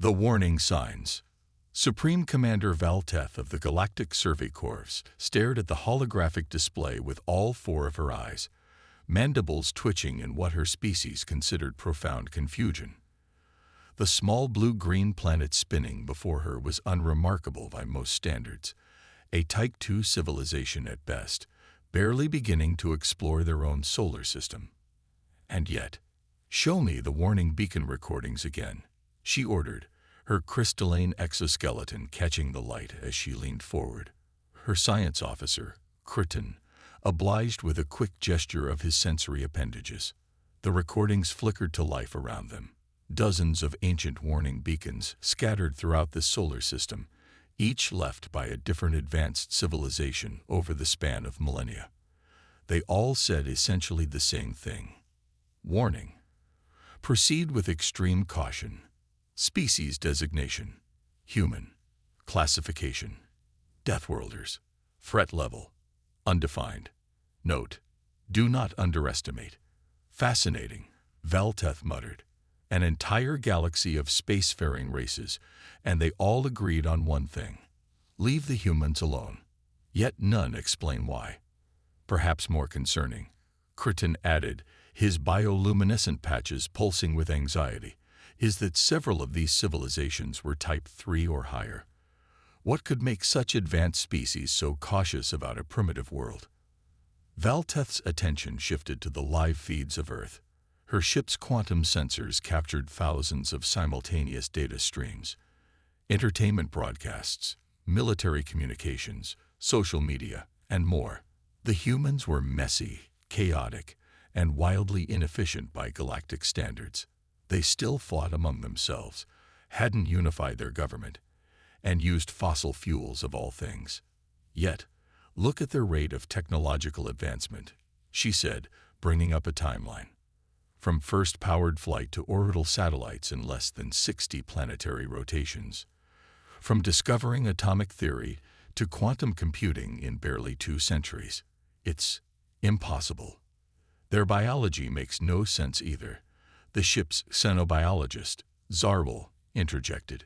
The warning signs. Supreme Commander Valteth of the Galactic Survey Corps stared at the holographic display with all four of her eyes, mandibles twitching in what her species considered profound confusion. The small blue-green planet spinning before her was unremarkable by most standards, a Type II civilization at best, barely beginning to explore their own solar system. And yet, "Show me the warning beacon recordings again," she ordered, her crystalline exoskeleton catching the light as she leaned forward. Her science officer, Crichton, obliged with a quick gesture of his sensory appendages. The recordings flickered to life around them. Dozens of ancient warning beacons scattered throughout the solar system, each left by a different advanced civilization over the span of millennia. They all said essentially the same thing. Warning. Proceed with extreme caution. Species designation. Human. Classification. Deathworlders. Threat level. Undefined. Note. Do not underestimate. Fascinating, Valteth muttered. An entire galaxy of spacefaring races, and they all agreed on one thing. Leave the humans alone. Yet none explain why. Perhaps more concerning, Crichton added, his bioluminescent patches pulsing with anxiety, is that several of these civilizations were Type III or higher. What could make such advanced species so cautious about a primitive world? Valteth's attention shifted to the live feeds of Earth. Her ship's quantum sensors captured thousands of simultaneous data streams. Entertainment broadcasts, military communications, social media, and more. The humans were messy, chaotic, and wildly inefficient by galactic standards. They still fought among themselves, hadn't unified their government, and used fossil fuels of all things. Yet, look at their rate of technological advancement, she said, bringing up a timeline. From first powered flight to orbital satellites in less than 60 planetary rotations. From discovering atomic theory to quantum computing in barely 2 centuries. It's impossible. Their biology makes no sense either, the ship's xenobiologist, Zarwell, interjected.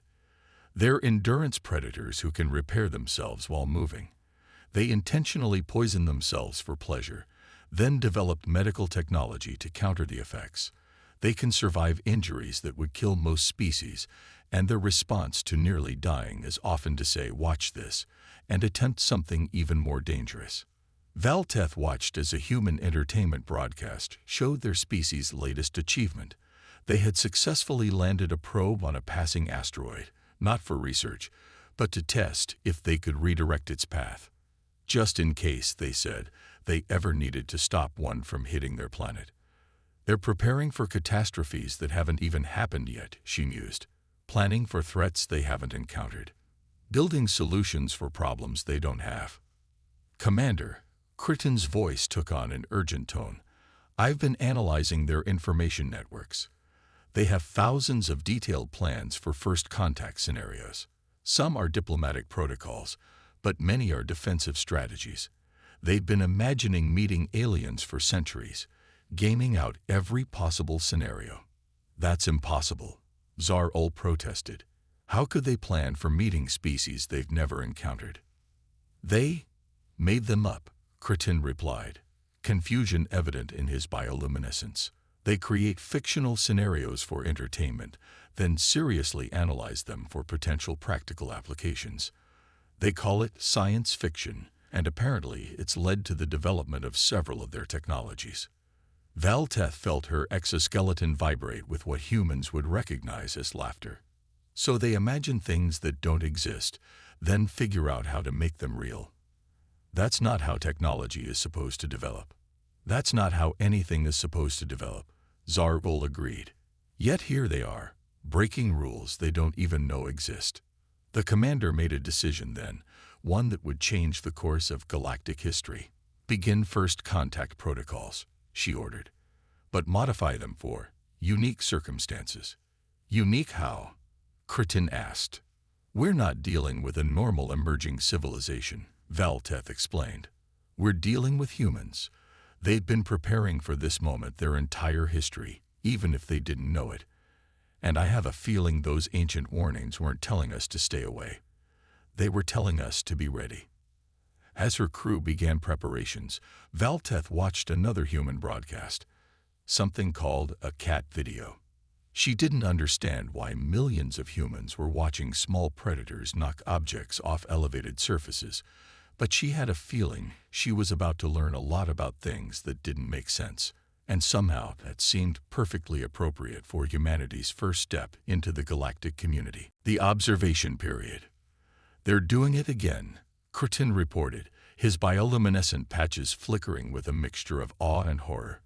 They're endurance predators who can repair themselves while moving. They intentionally poison themselves for pleasure, then developed medical technology to counter the effects. They can survive injuries that would kill most species, and their response to nearly dying is often to say, "Watch this," and attempt something even more dangerous. Valteth watched as a human entertainment broadcast showed their species' latest achievement. They had successfully landed a probe on a passing asteroid, not for research, but to test if they could redirect its path. Just in case, they said, they ever needed to stop one from hitting their planet. They're preparing for catastrophes that haven't even happened yet, she mused, planning for threats they haven't encountered, building solutions for problems they don't have. Commander, Crichton's voice took on an urgent tone. I've been analyzing their information networks. They have thousands of detailed plans for first contact scenarios. Some are diplomatic protocols, but many are defensive strategies. They've been imagining meeting aliens for centuries, gaming out every possible scenario. That's impossible, Zarwell protested. How could they plan for meeting species they've never encountered? They made them up, Crichton replied, confusion evident in his bioluminescence. They create fictional scenarios for entertainment, then seriously analyze them for potential practical applications. They call it science fiction, and apparently it's led to the development of several of their technologies. Valteth felt her exoskeleton vibrate with what humans would recognize as laughter. So they imagine things that don't exist, then figure out how to make them real. That's not how technology is supposed to develop. That's not how anything is supposed to develop, Zarwell agreed. Yet here they are, breaking rules they don't even know exist. The commander made a decision then, one that would change the course of galactic history. Begin first contact protocols, she ordered, but modify them for unique circumstances. Unique how? Crichton asked. We're not dealing with a normal emerging civilization, Valteth explained. We're dealing with humans. They've been preparing for this moment their entire history, even if they didn't know it. And I have a feeling those ancient warnings weren't telling us to stay away. They were telling us to be ready. As her crew began preparations, Valteth watched another human broadcast, something called a cat video. She didn't understand why millions of humans were watching small predators knock objects off elevated surfaces, but she had a feeling she was about to learn a lot about things that didn't make sense, and somehow that seemed perfectly appropriate for humanity's first step into the galactic community. The observation period. "They're doing it again," Curtin reported, his bioluminescent patches flickering with a mixture of awe and horror.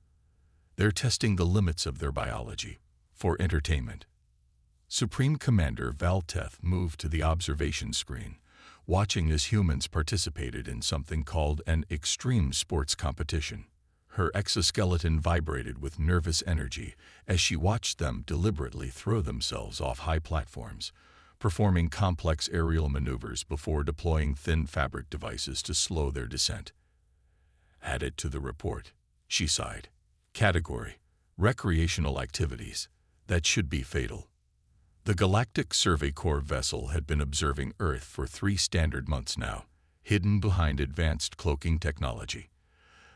"They're testing the limits of their biology for entertainment." Supreme Commander Valteth moved to the observation screen, watching as humans participated in something called an extreme sports competition. Her exoskeleton vibrated with nervous energy as she watched them deliberately throw themselves off high platforms, performing complex aerial maneuvers before deploying thin fabric devices to slow their descent. "Add it to the report," she sighed. Category: recreational activities. That should be fatal. The Galactic Survey Corps vessel had been observing Earth for 3 standard months now, hidden behind advanced cloaking technology.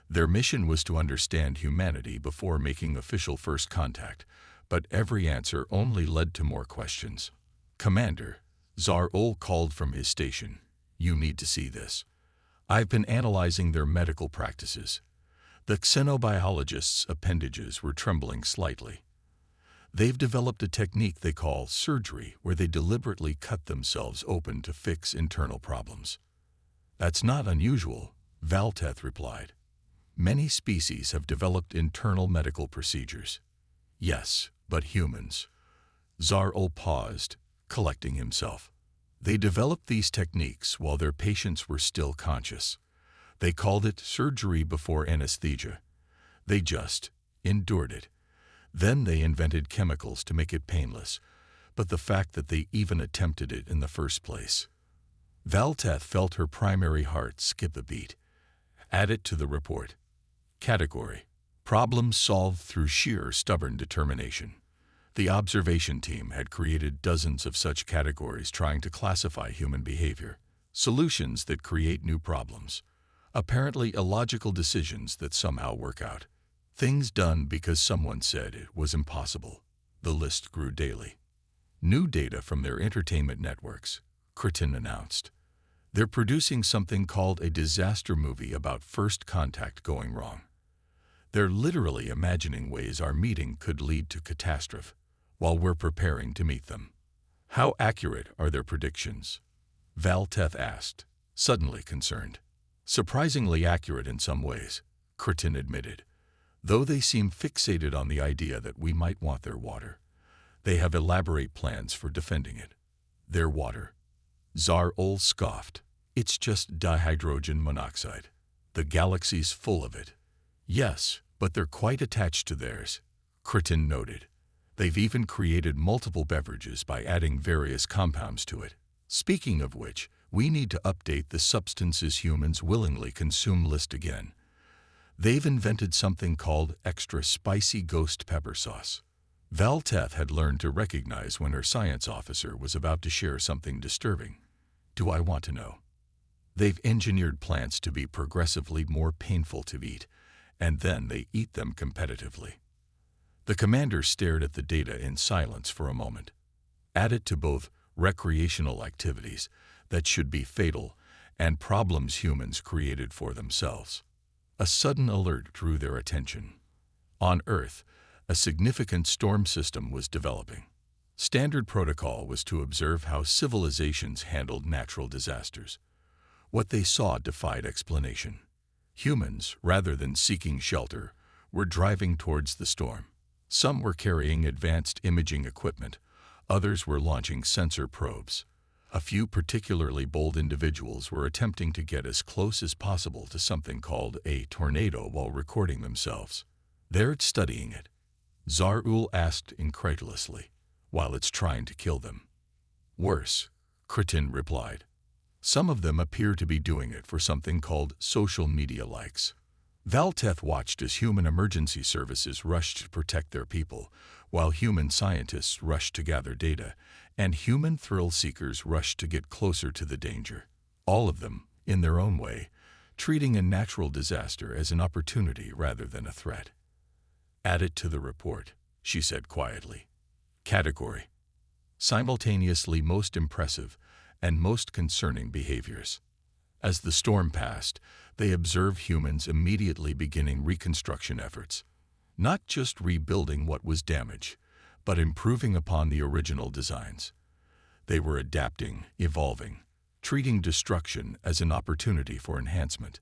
Their mission was to understand humanity before making official first contact, but every answer only led to more questions. "Commander," Zar-Ul called from his station, "you need to see this. I've been analyzing their medical practices." The xenobiologist's appendages were trembling slightly. "They've developed a technique they call surgery, where they deliberately cut themselves open to fix internal problems." "That's not unusual," Valteth replied. "Many species have developed internal medical procedures." "Yes, but humans." Zar-Ul paused, collecting himself. "They developed these techniques while their patients were still conscious. They called it surgery before anesthesia. They just endured it. Then they invented chemicals to make it painless, but the fact that they even attempted it in the first place." Valteth felt her primary heart skip a beat. "Add it to the report." Category: problems solved through sheer stubborn determination. The observation team had created dozens of such categories trying to classify human behavior. Solutions that create new problems. Apparently illogical decisions that somehow work out. Things done because someone said it was impossible. The list grew daily. "New data from their entertainment networks," Curtin announced. "They're producing something called a disaster movie about first contact going wrong. They're literally imagining ways our meeting could lead to catastrophe, while we're preparing to meet them." "How accurate are their predictions?" Valteth asked, suddenly concerned. "Surprisingly accurate in some ways," Curtin admitted. "Though they seem fixated on the idea that we might want their water. They have elaborate plans for defending it." "Their water?" Zar-Ul scoffed. "It's just dihydrogen monoxide. The galaxy's full of it." "Yes, but they're quite attached to theirs," Curtin noted. "They've even created multiple beverages by adding various compounds to it. Speaking of which, we need to update the substances humans willingly consume list again. They've invented something called extra spicy ghost pepper sauce." Valteth had learned to recognize when her science officer was about to share something disturbing. "Do I want to know?" "They've engineered plants to be progressively more painful to eat, and then they eat them competitively." The commander stared at the data in silence for a moment. "Add it to both recreational activities that should be fatal and problems humans created for themselves." A sudden alert drew their attention. On Earth, a significant storm system was developing. Standard protocol was to observe how civilizations handled natural disasters. What they saw defied explanation. Humans, rather than seeking shelter, were driving towards the storm. Some were carrying advanced imaging equipment, others were launching sensor probes. A few particularly bold individuals were attempting to get as close as possible to something called a tornado while recording themselves. "They're studying it?" Zar-Ul asked incredulously. "While it's trying to kill them." "Worse," Curtin replied. "Some of them appear to be doing it for something called social media likes." Valteth watched as human emergency services rushed to protect their people, while human scientists rushed to gather data, and human thrill seekers rushed to get closer to the danger. All of them, in their own way, treating a natural disaster as an opportunity rather than a threat. "Add it to the report," she said quietly. Category: simultaneously most impressive and most concerning behaviors. As the storm passed, they observed humans immediately beginning reconstruction efforts, not just rebuilding what was damaged, but improving upon the original designs. They were adapting, evolving, treating destruction as an opportunity for enhancement.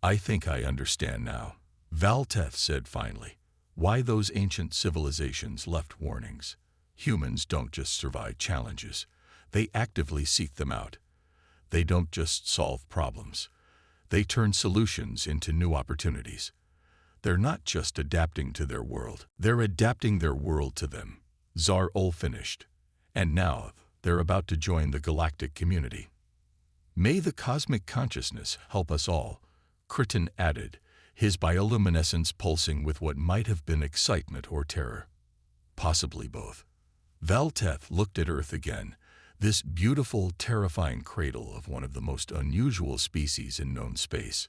"I think I understand now," Valteth said finally, "why those ancient civilizations left warnings. Humans don't just survive challenges, they actively seek them out. They don't just solve problems, they turn solutions into new opportunities. They're not just adapting to their world, they're adapting their world to them." Zar-Ul finished. "And now, they're about to join the galactic community. May the cosmic consciousness help us all," Crichton added, his bioluminescence pulsing with what might have been excitement or terror. "Possibly both." Valteth looked at Earth again, this beautiful, terrifying cradle of one of the most unusual species in known space.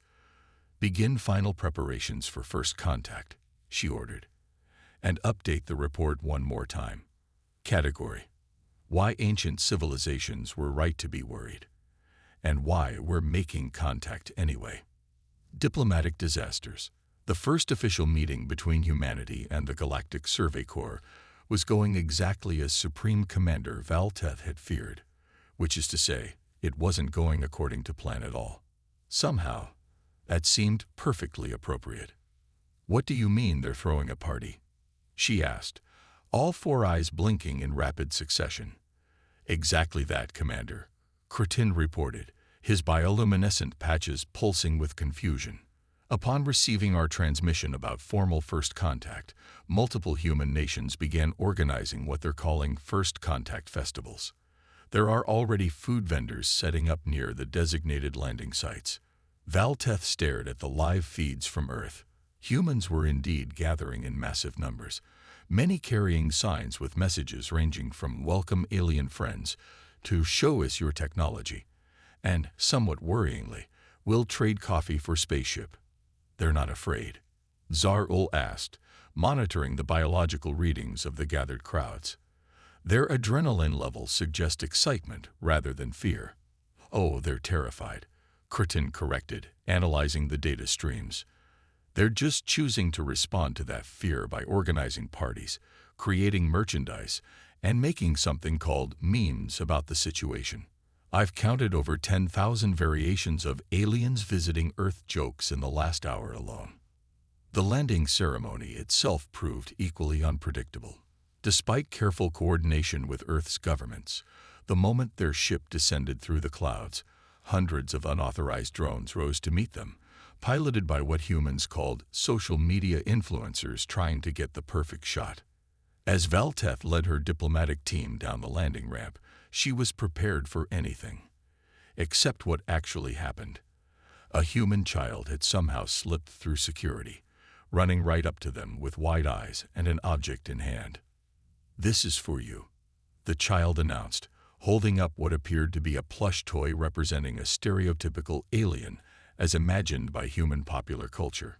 "Begin final preparations for first contact," she ordered. "And update the report one more time." Category: why ancient civilizations were right to be worried, and why we're making contact anyway. Diplomatic disasters. The first official meeting between humanity and the Galactic Survey Corps was going exactly as Supreme Commander Valteth had feared, which is to say, it wasn't going according to plan at all. Somehow, that seemed perfectly appropriate. "What do you mean they're throwing a party?" she asked, all four eyes blinking in rapid succession. "Exactly that, Commander," Crichton reported, his bioluminescent patches pulsing with confusion. "Upon receiving our transmission about formal first contact, multiple human nations began organizing what they're calling First Contact Festivals. There are already food vendors setting up near the designated landing sites." Valteth stared at the live feeds from Earth. Humans were indeed gathering in massive numbers, many carrying signs with messages ranging from "Welcome alien friends" to "Show us your technology," and, somewhat worryingly, "We'll trade coffee for spaceship." "They're not afraid?" Zar-Ul asked, monitoring the biological readings of the gathered crowds. "Their adrenaline levels suggest excitement rather than fear." "Oh, they're terrified," Crichton corrected, analyzing the data streams. "They're just choosing to respond to that fear by organizing parties, creating merchandise, and making something called memes about the situation. I've counted over 10,000 variations of aliens visiting Earth jokes in the last hour alone." The landing ceremony itself proved equally unpredictable. Despite careful coordination with Earth's governments, the moment their ship descended through the clouds, hundreds of unauthorized drones rose to meet them, piloted by what humans called social media influencers trying to get the perfect shot. As Valteth led her diplomatic team down the landing ramp, she was prepared for anything. Except what actually happened. A human child had somehow slipped through security, running right up to them with wide eyes and an object in hand. "This is for you," the child announced, holding up what appeared to be a plush toy representing a stereotypical alien as imagined by human popular culture.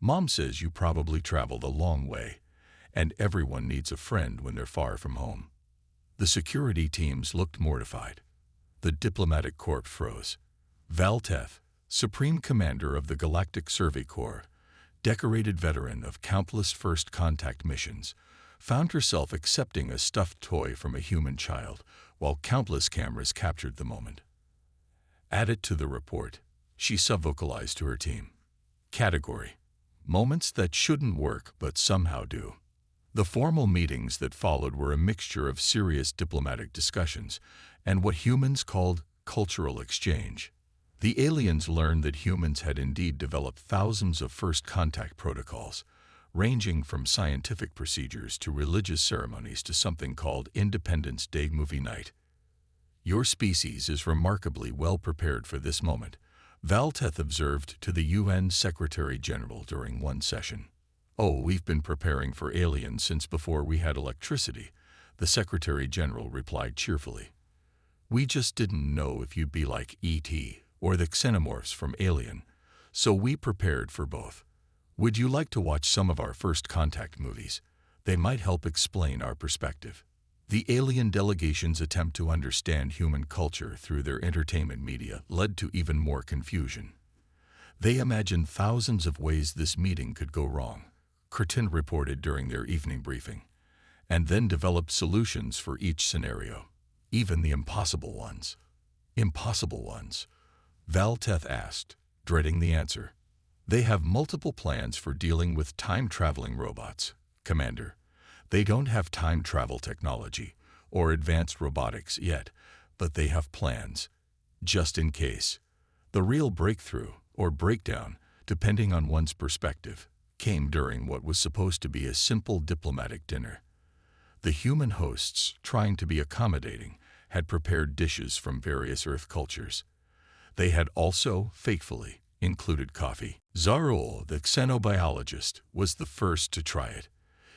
"Mom says you probably traveled a long way, and everyone needs a friend when they're far from home." The security teams looked mortified. The diplomatic corps froze. Valteth, Supreme Commander of the Galactic Survey Corps, decorated veteran of countless first contact missions, found herself accepting a stuffed toy from a human child, while countless cameras captured the moment. "Add it to the report," she subvocalized to her team. Category: moments that shouldn't work but somehow do. The formal meetings that followed were a mixture of serious diplomatic discussions and what humans called cultural exchange. The aliens learned that humans had indeed developed thousands of first contact protocols, ranging from scientific procedures to religious ceremonies to something called Independence Day movie night. "Your species is remarkably well prepared for this moment," Valteth observed to the UN Secretary-General during one session. "Oh, we've been preparing for aliens since before we had electricity," the Secretary-General replied cheerfully. "We just didn't know if you'd be like E.T. or the xenomorphs from Alien, so we prepared for both. Would you like to watch some of our first contact movies? They might help explain our perspective." The alien delegation's attempt to understand human culture through their entertainment media led to even more confusion. They imagined thousands of ways this meeting could go wrong, Curtin reported during their evening briefing, and then developed solutions for each scenario, even the impossible ones. "Impossible ones?" Valteth asked, dreading the answer. "They have multiple plans for dealing with time-traveling robots, Commander. They don't have time travel technology or advanced robotics yet, but they have plans, just in case." The real breakthrough, or breakdown, depending on one's perspective, came during what was supposed to be a simple diplomatic dinner. The human hosts, trying to be accommodating, had prepared dishes from various Earth cultures. They had also, faithfully, included coffee. Zarul, the xenobiologist, was the first to try it.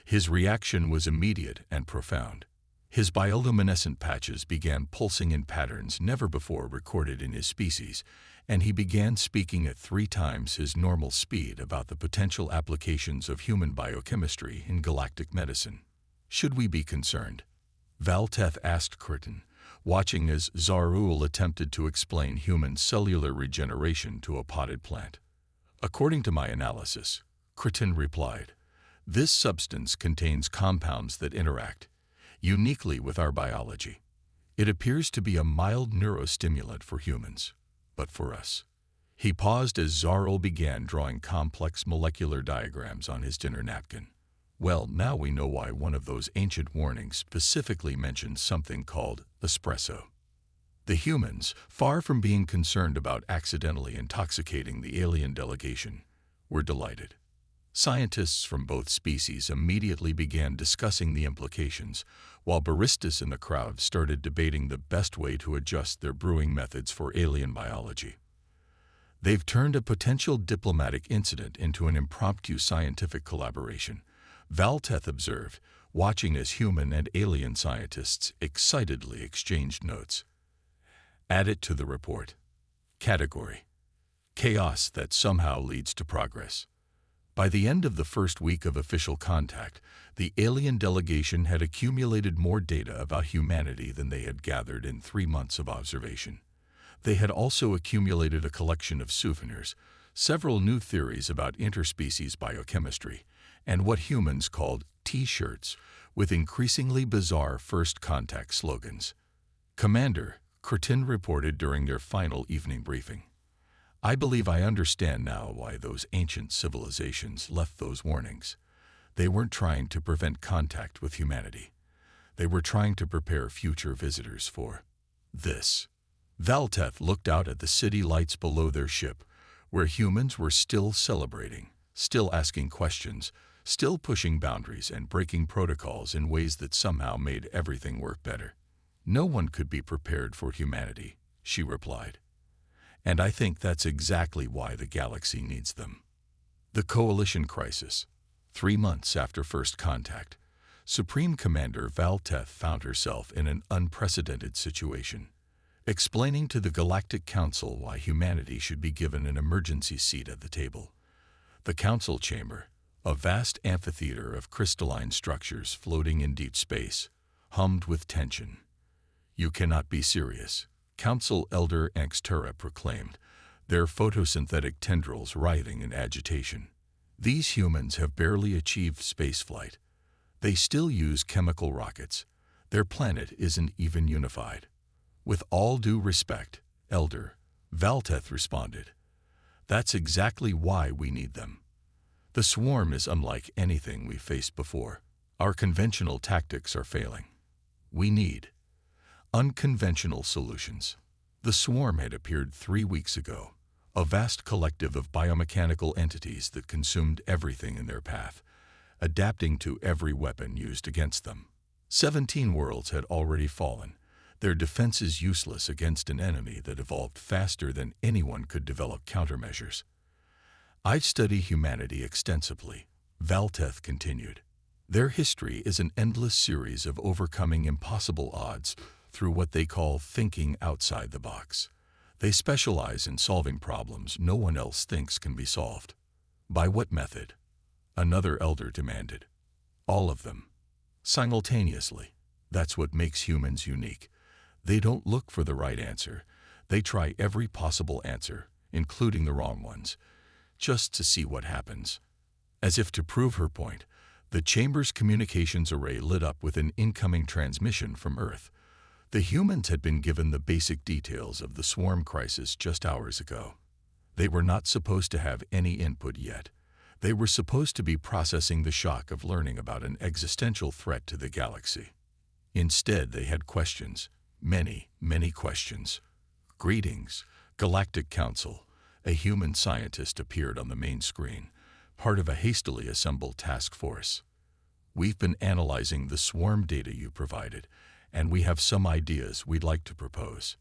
His reaction was immediate and profound. His bioluminescent patches began pulsing in patterns never before recorded in his species, and he began speaking at 3 times his normal speed about the potential applications of human biochemistry in galactic medicine. "Should we be concerned?" Valteth asked Curtin, watching as Zarul attempted to explain human cellular regeneration to a potted plant. "According to my analysis," Curtin replied, "this substance contains compounds that interact uniquely with our biology. It appears to be a mild neurostimulant for humans, but for us." He paused as Zarul began drawing complex molecular diagrams on his dinner napkin. "Well, now we know why one of those ancient warnings specifically mentioned something called espresso." The humans, far from being concerned about accidentally intoxicating the alien delegation, were delighted. Scientists from both species immediately began discussing the implications, while baristas in the crowd started debating the best way to adjust their brewing methods for alien biology. "They've turned a potential diplomatic incident into an impromptu scientific collaboration," Valteth observed, watching as human and alien scientists excitedly exchanged notes. Add it to the report. Category: chaos that somehow leads to progress. By the end of the first week of official contact, the alien delegation had accumulated more data about humanity than they had gathered in 3 months of observation. They had also accumulated a collection of souvenirs, several new theories about interspecies biochemistry, and what humans called T-shirts, with increasingly bizarre first contact slogans. "Commander," Curtin reported during their final evening briefing, "I believe I understand now why those ancient civilizations left those warnings. They weren't trying to prevent contact with humanity. They were trying to prepare future visitors for this." Valteth looked out at the city lights below their ship, where humans were still celebrating, still asking questions, still pushing boundaries and breaking protocols in ways that somehow made everything work better. "No one could be prepared for humanity," she replied. "And I think that's exactly why the galaxy needs them." The coalition crisis. 3 months after first contact, Supreme Commander Valteth found herself in an unprecedented situation, explaining to the Galactic Council why humanity should be given an emergency seat at the table. The council chamber, a vast amphitheater of crystalline structures floating in deep space, hummed with tension. "You cannot be serious," Council Elder Angstera proclaimed, their photosynthetic tendrils writhing in agitation. "These humans have barely achieved spaceflight. They still use chemical rockets. Their planet isn't even unified." "With all due respect, Elder," Valteth responded, "that's exactly why we need them. The swarm is unlike anything we've faced before. Our conventional tactics are failing. We need unconventional solutions." The swarm had appeared 3 weeks ago, a vast collective of biomechanical entities that consumed everything in their path, adapting to every weapon used against them. 17 worlds had already fallen. their defenses useless against an enemy that evolved faster than anyone could develop countermeasures. "I study humanity extensively," Valteth continued. "Their history is an endless series of overcoming impossible odds through what they call thinking outside the box. They specialize in solving problems no one else thinks can be solved." "By what method?" another elder demanded. "All of them. Simultaneously. That's what makes humans unique. They don't look for the right answer. They try every possible answer, including the wrong ones, just to see what happens." As if to prove her point, the chamber's communications array lit up with an incoming transmission from Earth. The humans had been given the basic details of the swarm crisis just hours ago. They were not supposed to have any input yet. They were supposed to be processing the shock of learning about an existential threat to the galaxy. Instead, they had questions. Many, many questions. "Greetings, Galactic Council." A human scientist appeared on the main screen, part of a hastily assembled task force. "We've been analyzing the swarm data you provided, and we have some ideas we'd like to propose."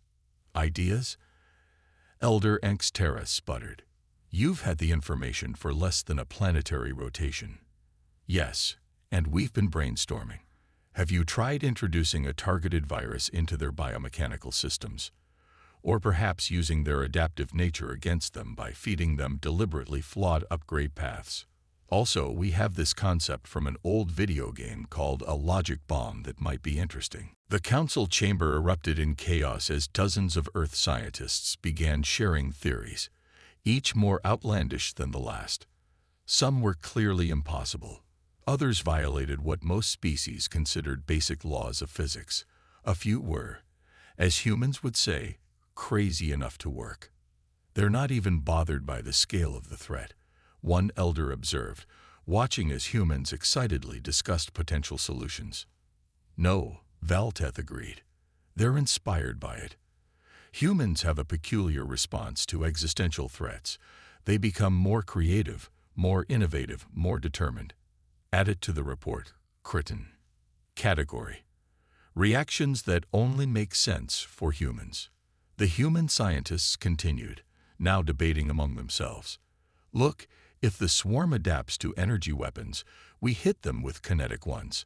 "Ideas?" Elder Engstera sputtered. "You've had the information for less than a planetary rotation." "Yes, and we've been brainstorming. Have you tried introducing a targeted virus into their biomechanical systems? Or perhaps using their adaptive nature against them by feeding them deliberately flawed upgrade paths? Also, we have this concept from an old video game called a logic bomb that might be interesting." The council chamber erupted in chaos as dozens of Earth scientists began sharing theories, each more outlandish than the last. Some were clearly impossible. Others violated what most species considered basic laws of physics. A few were, as humans would say, crazy enough to work. "They're not even bothered by the scale of the threat," one elder observed, watching as humans excitedly discussed potential solutions. "No," Valteth agreed. "They're inspired by it. Humans have a peculiar response to existential threats. They become more creative, more innovative, more determined." Added to the report, Crichton. Category: reactions that only make sense for humans. The human scientists continued, now debating among themselves. "Look, if the swarm adapts to energy weapons, we hit them with kinetic ones.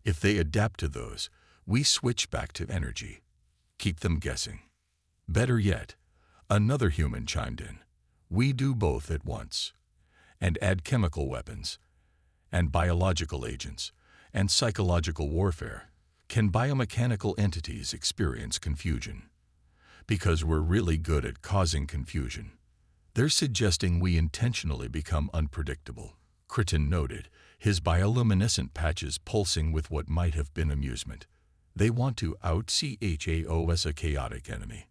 If they adapt to those, we switch back to energy. Keep them guessing." "Better yet," another human chimed in, "we do both at once. And add chemical weapons, and biological agents, and psychological warfare. Can biomechanical entities experience confusion? Because we're really good at causing confusion. They're suggesting we intentionally become unpredictable," Crichton noted, his bioluminescent patches pulsing with what might have been amusement. "They want to out-chaos a chaotic enemy."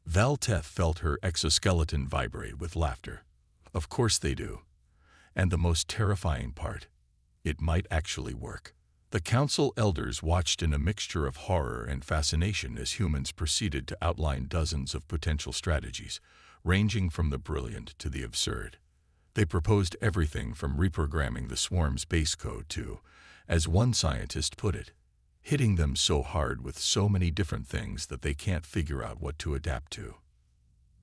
Valteth felt her exoskeleton vibrate with laughter. "Of course they do. And the most terrifying part, it might actually work." The council elders watched in a mixture of horror and fascination as humans proceeded to outline dozens of potential strategies, ranging from the brilliant to the absurd. They proposed everything from reprogramming the swarm's base code to, as one scientist put it, hitting them so hard with so many different things that they can't figure out what to adapt to.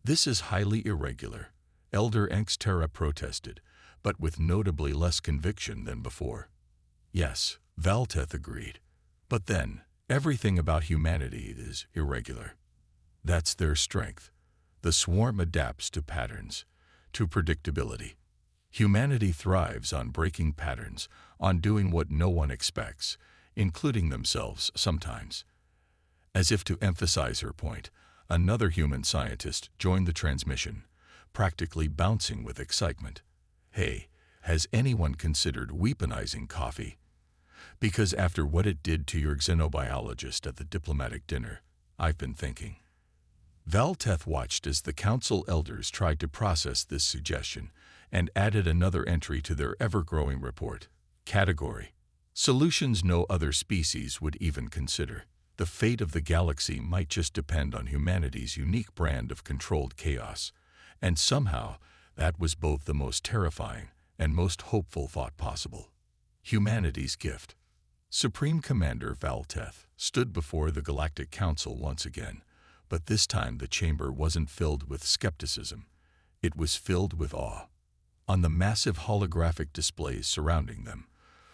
"This is highly irregular," Elder Engstera protested, but with notably less conviction than before. "Yes," Valteth agreed, "but then, everything about humanity is irregular. That's their strength. The swarm adapts to patterns, to predictability. Humanity thrives on breaking patterns, on doing what no one expects, including themselves sometimes." As if to emphasize her point, another human scientist joined the transmission, practically bouncing with excitement. "Hey, has anyone considered weaponizing coffee? Because after what it did to your xenobiologist at the diplomatic dinner, I've been thinking." Valteth watched as the council elders tried to process this suggestion and added another entry to their ever-growing report. Category: solutions no other species would even consider. The fate of the galaxy might just depend on humanity's unique brand of controlled chaos, and somehow that was both the most terrifying and most hopeful thought possible. Humanity's gift. Supreme Commander Valteth stood before the Galactic Council once again, but this time the chamber wasn't filled with skepticism. It was filled with awe. On the massive holographic displays surrounding them,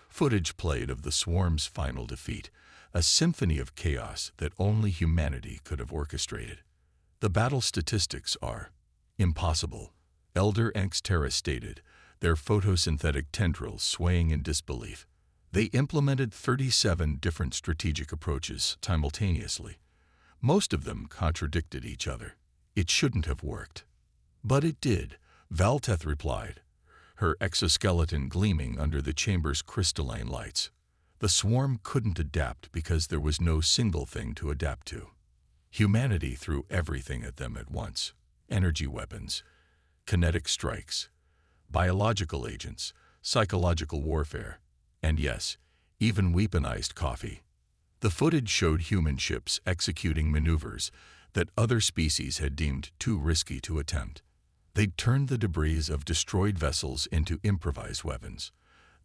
footage played of the swarm's final defeat, a symphony of chaos that only humanity could have orchestrated. The battle statistics are impossible, Elder Xterra stated, their photosynthetic tendrils swaying in disbelief. They implemented 37 different strategic approaches simultaneously. Most of them contradicted each other. It shouldn't have worked. But it did, Valteth replied, her exoskeleton gleaming under the chamber's crystalline lights. The swarm couldn't adapt because there was no single thing to adapt to. Humanity threw everything at them at once: energy weapons, kinetic strikes, biological agents, psychological warfare, and yes, even weaponized coffee. The footage showed human ships executing maneuvers that other species had deemed too risky to attempt. They'd turned the debris of destroyed vessels into improvised weapons.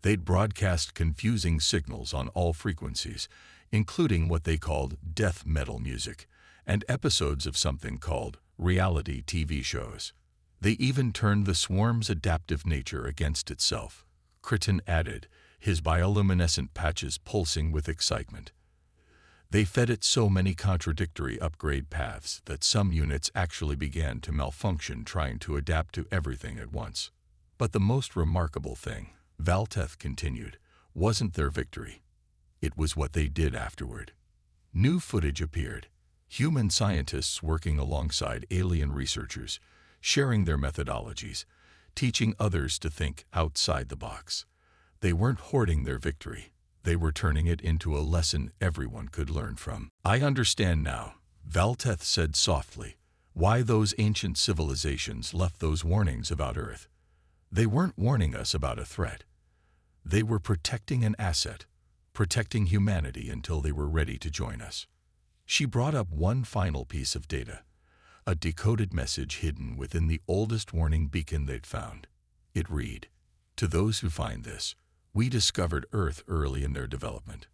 They'd broadcast confusing signals on all frequencies, including what they called death metal music, and episodes of something called reality TV shows. They even turned the swarm's adaptive nature against itself, Crichton added, his bioluminescent patches pulsing with excitement. They fed it so many contradictory upgrade paths that some units actually began to malfunction trying to adapt to everything at once. But the most remarkable thing, Valteth continued, wasn't their victory. It was what they did afterward. New footage appeared. Human scientists working alongside alien researchers, sharing their methodologies, teaching others to think outside the box. They weren't hoarding their victory. They were turning it into a lesson everyone could learn from. I understand now, Valteth said softly, why those ancient civilizations left those warnings about Earth. They weren't warning us about a threat. They were protecting an asset, protecting humanity until they were ready to join us. She brought up one final piece of data, a decoded message hidden within the oldest warning beacon they'd found. It read, "To those who find this, we discovered Earth early in their development.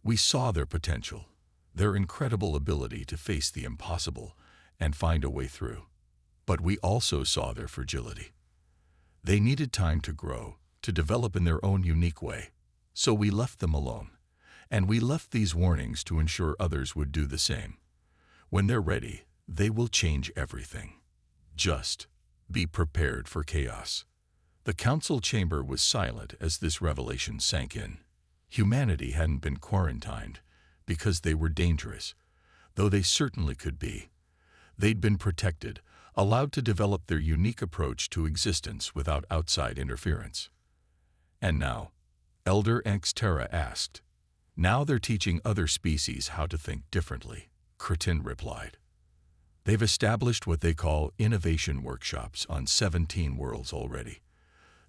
We saw their potential, their incredible ability to face the impossible and find a way through. But we also saw their fragility. They needed time to grow, to develop in their own unique way. So we left them alone. And we left these warnings to ensure others would do the same. When they're ready, they will change everything. Just be prepared for chaos." The council chamber was silent as this revelation sank in. Humanity hadn't been quarantined because they were dangerous, though they certainly could be. They'd been protected, allowed to develop their unique approach to existence without outside interference. And now, Elder Xterra asked, "Now they're teaching other species how to think differently," Crichton replied. "They've established what they call innovation workshops on 17 worlds already.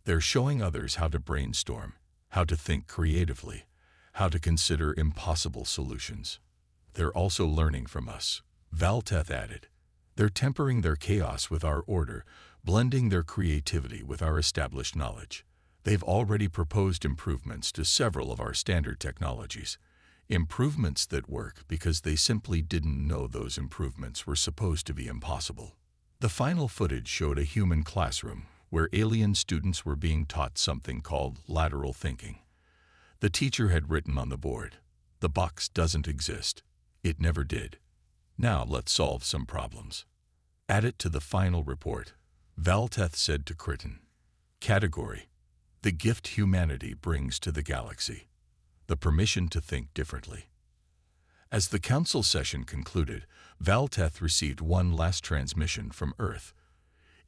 They're showing others how to brainstorm, how to think creatively, how to consider impossible solutions. They're also learning from us," Valteth added. "They're tempering their chaos with our order, blending their creativity with our established knowledge. They've already proposed improvements to several of our standard technologies, improvements that work because they simply didn't know those improvements were supposed to be impossible." The final footage showed a human classroom where alien students were being taught something called lateral thinking. The teacher had written on the board, "The box doesn't exist. It never did. Now let's solve some problems." "Add it to the final report," Valteth said to Crichton. Category: the gift humanity brings to the galaxy. The permission to think differently. As the council session concluded, Valteth received one last transmission from Earth.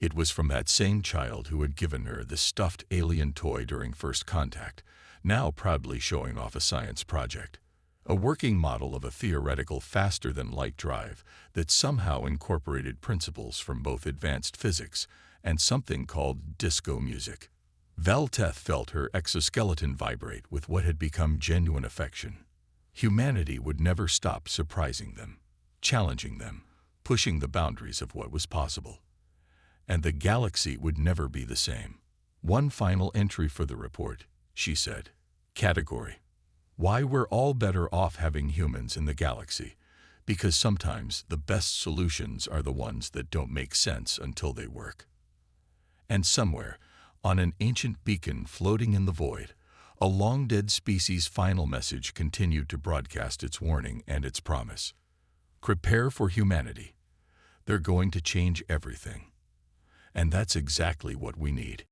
It was from that same child who had given her the stuffed alien toy during first contact, now proudly showing off a science project. A working model of a theoretical faster-than-light drive that somehow incorporated principles from both advanced physics and something called disco music. Valteth felt her exoskeleton vibrate with what had become genuine affection. Humanity would never stop surprising them, challenging them, pushing the boundaries of what was possible. And the galaxy would never be the same. "One final entry for the report," she said. Category: Why we're all better off having humans in the galaxy. Because sometimes the best solutions are the ones that don't make sense until they work. And somewhere, on an ancient beacon floating in the void, a long-dead species' final message continued to broadcast its warning and its promise. Prepare for humanity. They're going to change everything. And that's exactly what we need.